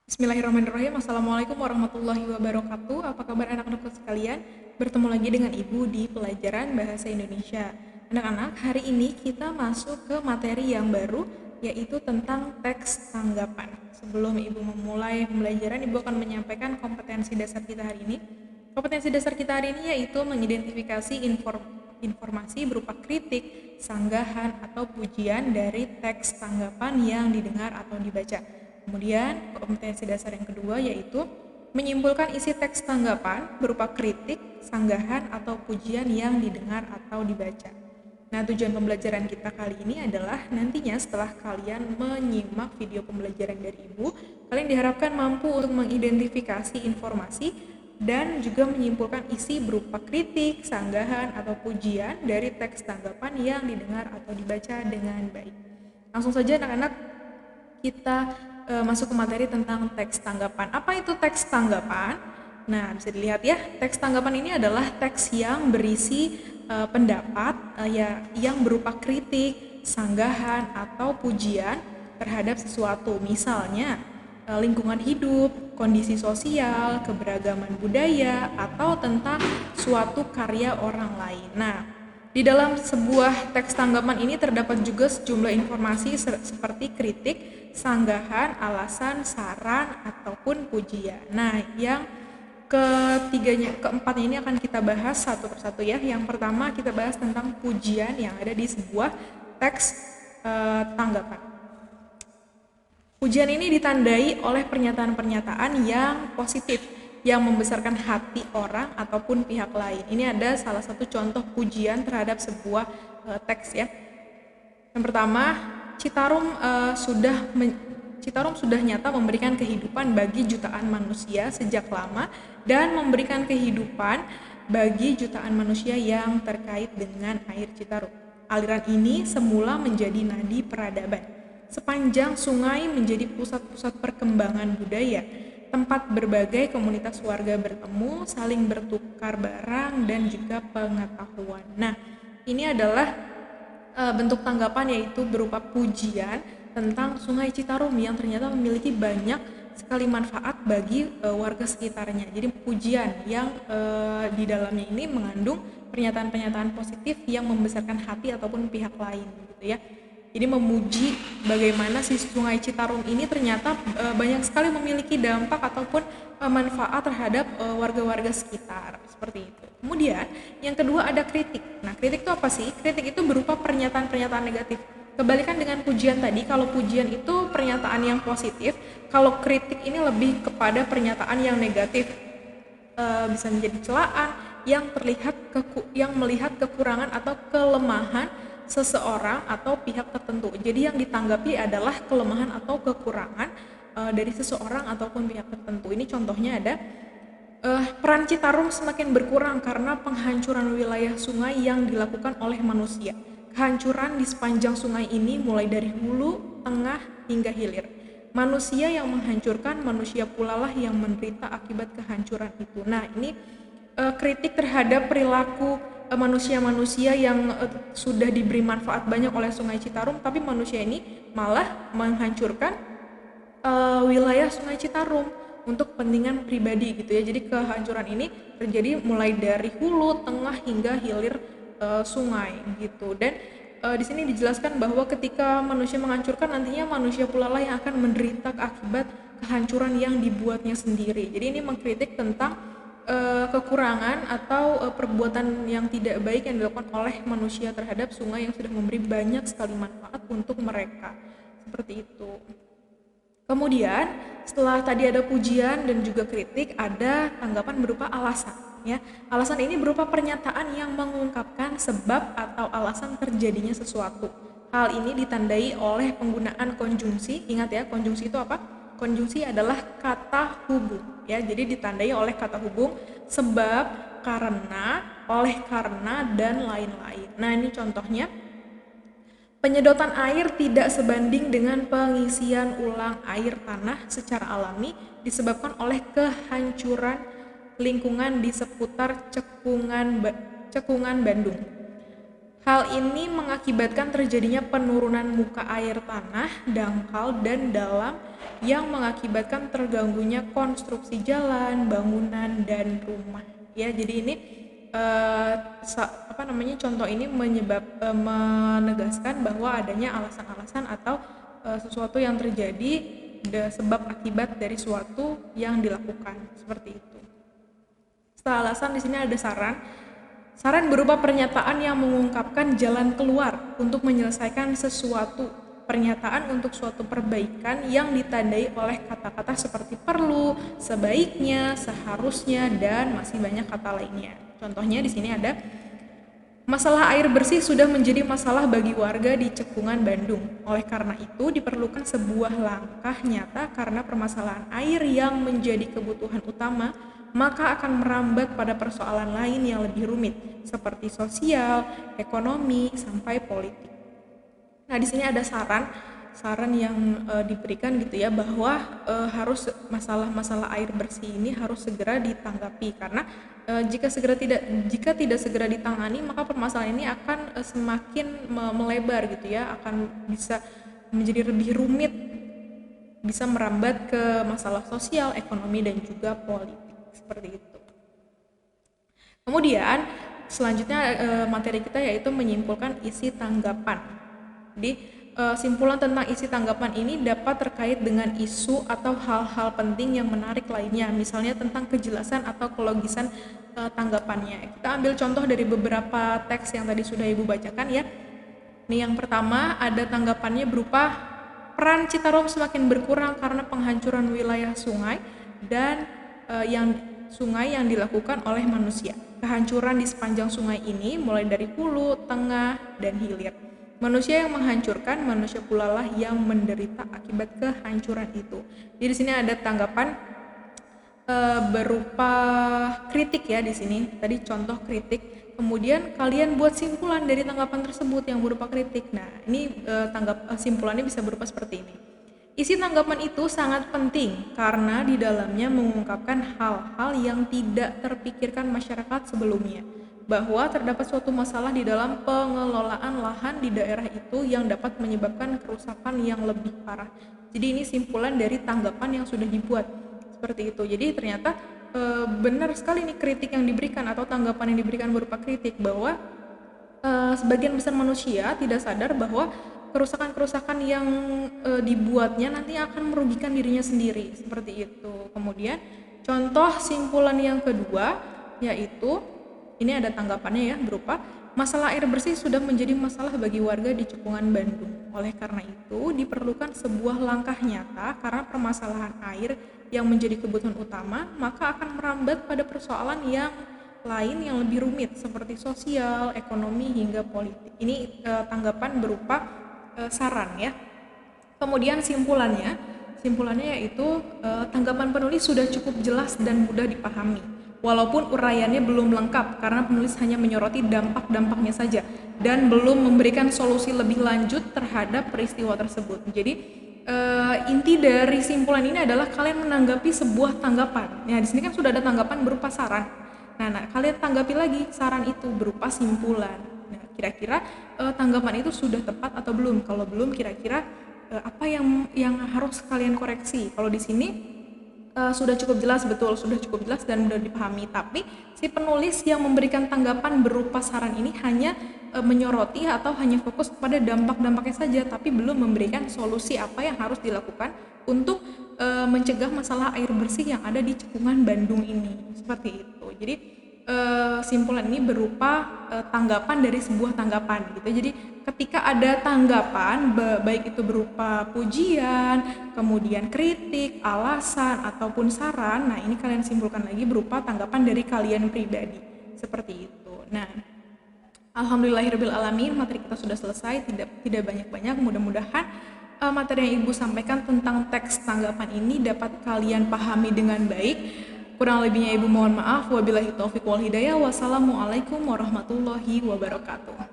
Bismillahirrahmanirrahim. Assalamualaikum warahmatullahi wabarakatuh. Apa kabar anak-anakku sekalian? Bertemu lagi dengan Ibu di pelajaran Bahasa Indonesia. Anak-anak, hari ini kita masuk ke materi yang baru, yaitu tentang teks tanggapan. Sebelum Ibu memulai pembelajaran, Ibu akan menyampaikan kompetensi dasar kita hari ini. Kompetensi dasar kita hari ini yaitu mengidentifikasi informasi berupa kritik, sanggahan, atau pujian dari teks tanggapan yang didengar atau dibaca. Kemudian kompetensi dasar yang kedua yaitu menyimpulkan isi teks tanggapan berupa kritik, sanggahan, atau pujian yang didengar atau dibaca. Nah, tujuan pembelajaran kita kali ini adalah nantinya setelah kalian menyimak video pembelajaran dari Ibu, kalian diharapkan mampu untuk mengidentifikasi informasi dan juga menyimpulkan isi berupa kritik, sanggahan, atau pujian dari teks tanggapan yang didengar atau dibaca dengan baik. Langsung saja anak-anak, kita masuk ke materi tentang teks tanggapan. Apa itu teks tanggapan? Nah, bisa dilihat ya, teks tanggapan ini adalah teks yang berisi pendapat yang berupa kritik, sanggahan, atau pujian terhadap sesuatu. Misalnya, lingkungan hidup, kondisi sosial, keberagaman budaya, atau tentang suatu karya orang lain. Nah, di dalam sebuah teks tanggapan ini terdapat juga sejumlah informasi seperti kritik, sanggahan, alasan, saran, ataupun pujian. Nah, yang keempatnya ini akan kita bahas satu persatu ya. Yang pertama kita bahas tentang pujian yang ada di sebuah teks tanggapan. Pujian ini ditandai oleh pernyataan-pernyataan yang positif, yang membesarkan hati orang ataupun pihak lain. Ini ada salah satu contoh pujian terhadap sebuah teks ya. Yang pertama, Citarum sudah nyata memberikan kehidupan bagi jutaan manusia sejak lama dan memberikan kehidupan bagi jutaan manusia yang terkait dengan air Citarum. Aliran ini semula menjadi nadi peradaban. Sepanjang sungai menjadi pusat-pusat perkembangan budaya, tempat berbagai komunitas warga bertemu, saling bertukar barang dan juga pengetahuan. Nah, ini adalah bentuk tanggapan yaitu berupa pujian tentang Sungai Citarum yang ternyata memiliki banyak sekali manfaat bagi warga sekitarnya. Jadi pujian yang di dalamnya ini mengandung pernyataan-pernyataan positif yang membesarkan hati ataupun pihak lain gitu ya. Jadi memuji bagaimana si Sungai Citarum ini ternyata banyak sekali memiliki dampak ataupun manfaat terhadap warga-warga sekitar, seperti itu. Kemudian yang kedua ada kritik. Nah, kritik itu apa sih? Kritik itu berupa pernyataan-pernyataan negatif. Kebalikan dengan pujian tadi, kalau pujian itu pernyataan yang positif, kalau kritik ini lebih kepada pernyataan yang negatif. Bisa menjadi celaan yang melihat kekurangan atau kelemahan seseorang atau pihak tertentu. Jadi yang ditanggapi adalah kelemahan atau kekurangan dari seseorang ataupun pihak tertentu. Ini contohnya ada peran Citarum semakin berkurang karena penghancuran wilayah sungai yang dilakukan oleh manusia. Kehancuran di sepanjang sungai ini mulai dari hulu, tengah, hingga hilir. Manusia yang menghancurkan, manusia pula lah yang menderita akibat kehancuran itu. Nah, ini kritik terhadap perilaku manusia-manusia yang sudah diberi manfaat banyak oleh Sungai Citarum, tapi manusia ini malah menghancurkan wilayah Sungai Citarum untuk kepentingan pribadi gitu ya. Jadi kehancuran ini terjadi mulai dari hulu, tengah, hingga hilir sungai gitu. Dan di sini dijelaskan bahwa ketika manusia menghancurkan, nantinya manusia pula lah yang akan menderita akibat kehancuran yang dibuatnya sendiri. Jadi ini mengkritik tentang kekurangan atau perbuatan yang tidak baik yang dilakukan oleh manusia terhadap sungai yang sudah memberi banyak sekali manfaat untuk mereka. Seperti itu. Kemudian setelah tadi ada pujian dan juga kritik, ada tanggapan berupa alasan ya. Alasan ini berupa pernyataan yang mengungkapkan sebab atau alasan terjadinya sesuatu. Hal ini ditandai oleh penggunaan konjungsi. Ingat ya, konjungsi itu apa? Konjungsi adalah kata hubung ya. Jadi ditandai oleh kata hubung sebab, karena, oleh karena, dan lain-lain. Nah, ini contohnya. Penyedotan air tidak sebanding dengan pengisian ulang air tanah secara alami disebabkan oleh kehancuran lingkungan di seputar cekungan Bandung. Hal ini mengakibatkan terjadinya penurunan muka air tanah, dangkal, dan dalam yang mengakibatkan terganggunya konstruksi jalan, bangunan, dan rumah. Ya, jadi ini contoh ini menegaskan bahwa adanya alasan-alasan atau sesuatu yang terjadi sebab akibat dari suatu yang dilakukan seperti itu. Setelah alasan, di sini ada saran. Saran berupa pernyataan yang mengungkapkan jalan keluar untuk menyelesaikan sesuatu. Pernyataan untuk suatu perbaikan yang ditandai oleh kata-kata seperti perlu, sebaiknya, seharusnya, dan masih banyak kata lainnya. Contohnya di sini ada masalah air bersih sudah menjadi masalah bagi warga di Cekungan, Bandung. Oleh karena itu, diperlukan sebuah langkah nyata karena permasalahan air yang menjadi kebutuhan utama maka akan merambat pada persoalan lain yang lebih rumit, seperti sosial, ekonomi, sampai politik. Nah, di sini ada saran yang diberikan gitu ya, bahwa harus masalah-masalah air bersih ini harus segera ditanggapi, karena jika tidak segera ditangani, maka permasalahan ini akan semakin melebar gitu ya, akan bisa menjadi lebih rumit, bisa merambat ke masalah sosial, ekonomi, dan juga politik. Seperti itu. Kemudian selanjutnya materi kita yaitu menyimpulkan isi tanggapan. Jadi simpulan tentang isi tanggapan ini dapat terkait dengan isu atau hal-hal penting yang menarik lainnya, misalnya tentang kejelasan atau kelogisan tanggapannya. Kita ambil contoh dari beberapa teks yang tadi sudah Ibu bacakan ya. Ini yang pertama ada tanggapannya berupa peran Citarum semakin berkurang karena penghancuran wilayah sungai dan sungai yang dilakukan oleh manusia. Kehancuran di sepanjang sungai ini mulai dari hulu, tengah, dan hilir. Manusia yang menghancurkan, manusia pula lah yang menderita akibat kehancuran itu. Jadi di sini ada tanggapan berupa kritik ya di sini. Tadi contoh kritik. Kemudian kalian buat simpulan dari tanggapan tersebut yang berupa kritik. Nah, ini simpulannya bisa berupa seperti ini. Isi tanggapan itu sangat penting karena di dalamnya mengungkapkan hal-hal yang tidak terpikirkan masyarakat sebelumnya, bahwa terdapat suatu masalah di dalam pengelolaan lahan di daerah itu yang dapat menyebabkan kerusakan yang lebih parah. Jadi ini simpulan dari tanggapan yang sudah dibuat seperti itu. Jadi ternyata benar sekali nih kritik yang diberikan atau tanggapan yang diberikan berupa kritik, bahwa sebagian besar manusia tidak sadar bahwa kerusakan-kerusakan yang dibuatnya nanti akan merugikan dirinya sendiri, seperti itu. Kemudian contoh simpulan yang kedua yaitu ini ada tanggapannya ya, berupa masalah air bersih sudah menjadi masalah bagi warga di Cekungan, Bandung. Oleh karena itu diperlukan sebuah langkah nyata karena permasalahan air yang menjadi kebutuhan utama maka akan merambat pada persoalan yang lain yang lebih rumit seperti sosial, ekonomi, hingga politik. Ini tanggapan berupa saran ya. Kemudian simpulannya yaitu tanggapan penulis sudah cukup jelas dan mudah dipahami, walaupun uraiannya belum lengkap karena penulis hanya menyoroti dampak-dampaknya saja dan belum memberikan solusi lebih lanjut terhadap peristiwa tersebut. Jadi inti dari simpulan ini adalah kalian menanggapi sebuah tanggapan. Nah, di sini kan sudah ada tanggapan berupa saran. Nah, kalian tanggapi lagi saran itu berupa simpulan. Nah, kira-kira tanggapan itu sudah tepat atau belum? Kalau belum, kira-kira apa yang harus kalian koreksi? Kalau di sini sudah cukup jelas, betul, sudah cukup jelas dan mudah dipahami. Tapi si penulis yang memberikan tanggapan berupa saran ini hanya menyoroti atau hanya fokus kepada dampak-dampaknya saja, tapi belum memberikan solusi apa yang harus dilakukan untuk mencegah masalah air bersih yang ada di Cekungan, Bandung ini. Seperti itu. Jadi simpulan ini berupa tanggapan dari sebuah tanggapan gitu. Jadi ketika ada tanggapan baik itu berupa pujian, kemudian kritik, alasan ataupun saran, nah ini kalian simpulkan lagi berupa tanggapan dari kalian pribadi. Seperti itu. Nah, alhamdulillahirabbil alamin, materi kita sudah selesai, tidak banyak-banyak. Mudah-mudahan materi yang Ibu sampaikan tentang teks tanggapan ini dapat kalian pahami dengan baik. Kurang lebihnya Ibu mohon maaf. Wabillahi taufiq wal hidayah. Wassalamualaikum warahmatullahi wabarakatuh.